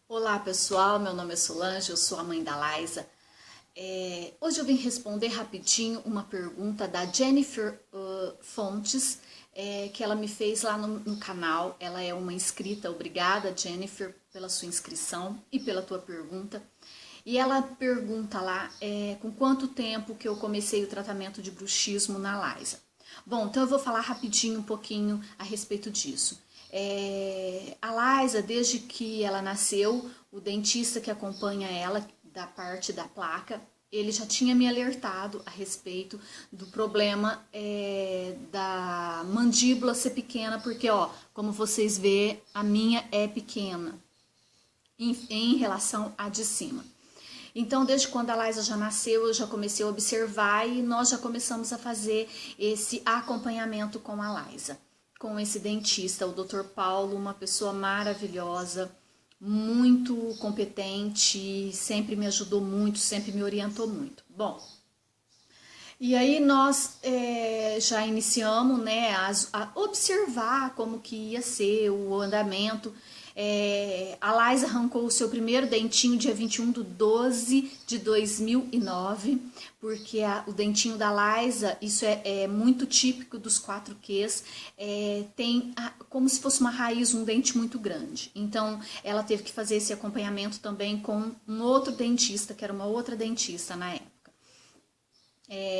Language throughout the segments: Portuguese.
Olá pessoal, meu nome é Solange, eu sou a mãe da Laisa. Hoje eu vim responder rapidinho uma pergunta da Jennifer Fontes, que ela me fez lá no canal. Ela é uma inscrita, obrigada Jennifer pela sua inscrição e pela tua pergunta. E ela pergunta lá com quanto tempo que eu comecei o tratamento de bruxismo na Laisa. Bom, então eu vou falar rapidinho um pouquinho a respeito disso. A Laisa, desde que ela nasceu, o dentista que acompanha ela, da parte da placa, ele já tinha me alertado a respeito do problema da mandíbula ser pequena, porque, ó, como vocês vê, a minha é pequena em relação à de cima. Então, desde quando a Laisa já nasceu, eu já comecei a observar e nós já começamos a fazer esse acompanhamento com a Laisa, com esse dentista, o Dr. Paulo, uma pessoa maravilhosa, muito competente, sempre me ajudou muito, sempre me orientou muito. Bom, e aí nós já iniciamos, né, a observar como que ia ser o andamento. A Laisa arrancou o seu primeiro dentinho dia 21/12/2009, porque o dentinho da Laisa, isso é muito típico dos 4Qs, tem como se fosse uma raiz, um dente muito grande. Então, ela teve que fazer esse acompanhamento também com um outro dentista, que era uma outra dentista na época.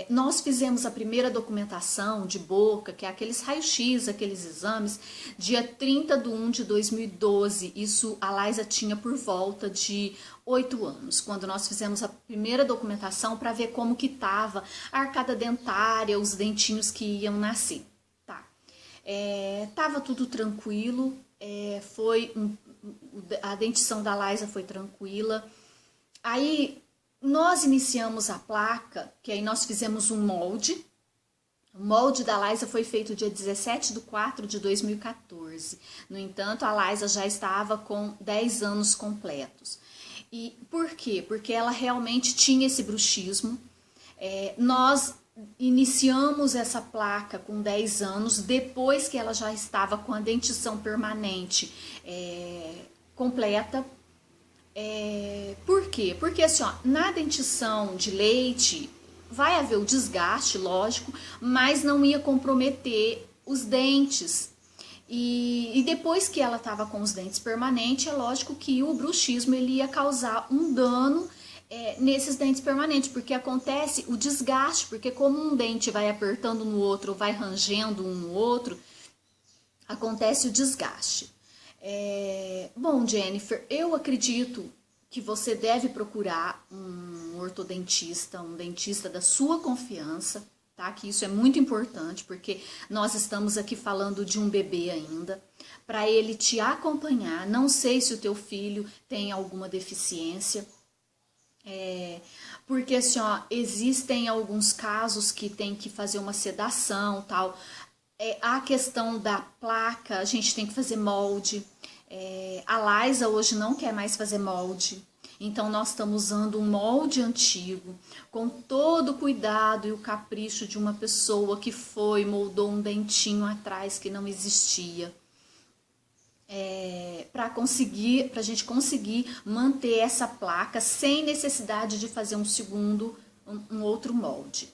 Nós fizemos a primeira documentação de boca, que é aqueles raio-x, aqueles exames, dia 30/1/2012. Isso a Laisa tinha por volta de 8 anos, quando nós fizemos a primeira documentação para ver como que estava a arcada dentária, os dentinhos que iam nascer. Tá. Tava tudo tranquilo, a dentição da Laisa foi tranquila. Aí nós iniciamos a placa, que aí nós fizemos um molde. O molde da Laisa foi feito dia 17/4/2014. No entanto, a Laisa já estava com 10 anos completos. E por quê? Porque ela realmente tinha esse bruxismo. Nós iniciamos essa placa com 10 anos, depois que ela já estava com a dentição permanente completa. Por quê? Porque assim, ó, na dentição de leite vai haver o desgaste, lógico, mas não ia comprometer os dentes. E depois que ela estava com os dentes permanentes, é lógico que o bruxismo ele ia causar um dano nesses dentes permanentes, porque acontece o desgaste, porque como um dente vai apertando no outro, vai rangendo um no outro, acontece o desgaste. Bom, Jennifer, eu acredito que você deve procurar um ortodontista, um dentista da sua confiança, tá? Que isso é muito importante, porque nós estamos aqui falando de um bebê ainda, para ele te acompanhar. Não sei se o teu filho tem alguma deficiência, porque assim, ó, existem alguns casos que tem que fazer uma sedação, tal. A questão da placa, a gente tem que fazer molde. A Laisa hoje não quer mais fazer molde, então nós estamos usando um molde antigo, com todo o cuidado e o capricho de uma pessoa que moldou um dentinho atrás que não existia, para a gente conseguir manter essa placa sem necessidade de fazer um outro molde.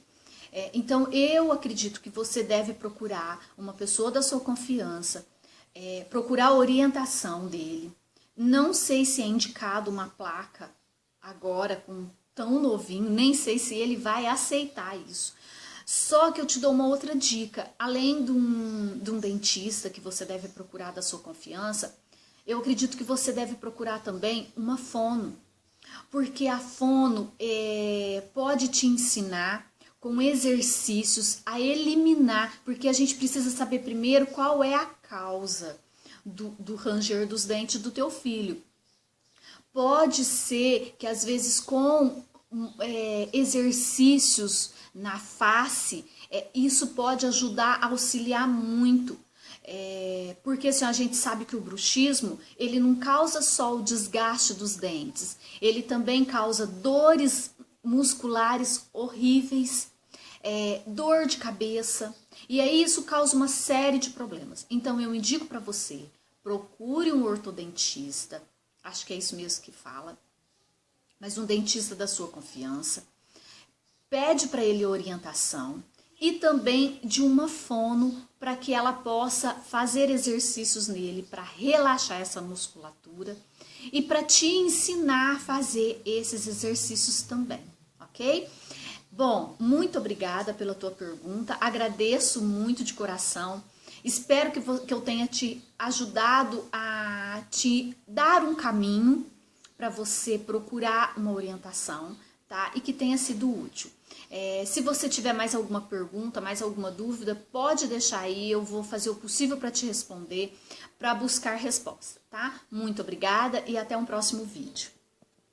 Então eu acredito que você deve procurar uma pessoa da sua confiança, procurar a orientação dele. Não sei se é indicado uma placa agora com tão novinho, nem sei se ele vai aceitar isso. Só que eu te dou uma outra dica, além de um dentista que você deve procurar da sua confiança, eu acredito que você deve procurar também uma fono, porque a fono pode te ensinar com exercícios a eliminar, porque a gente precisa saber primeiro qual é a causa do ranger dos dentes do teu filho. Pode ser que às vezes com exercícios na face, isso pode ajudar a auxiliar muito. Porque assim, a gente sabe que o bruxismo, ele não causa só o desgaste dos dentes, ele também causa dores musculares horríveis, dor de cabeça, e aí isso causa uma série de problemas. Então eu indico para você, procure um ortodontista, acho que é isso mesmo que fala, mas um dentista da sua confiança. Pede para ele orientação e também de uma fono para que ela possa fazer exercícios nele para relaxar essa musculatura e para te ensinar a fazer esses exercícios também, ok? Bom, muito obrigada pela tua pergunta, agradeço muito de coração, espero que eu tenha te ajudado a te dar um caminho para você procurar uma orientação, tá? E que tenha sido útil. Se você tiver mais alguma pergunta, mais alguma dúvida, pode deixar aí, eu vou fazer o possível para te responder, para buscar resposta, tá? Muito obrigada e até um próximo vídeo.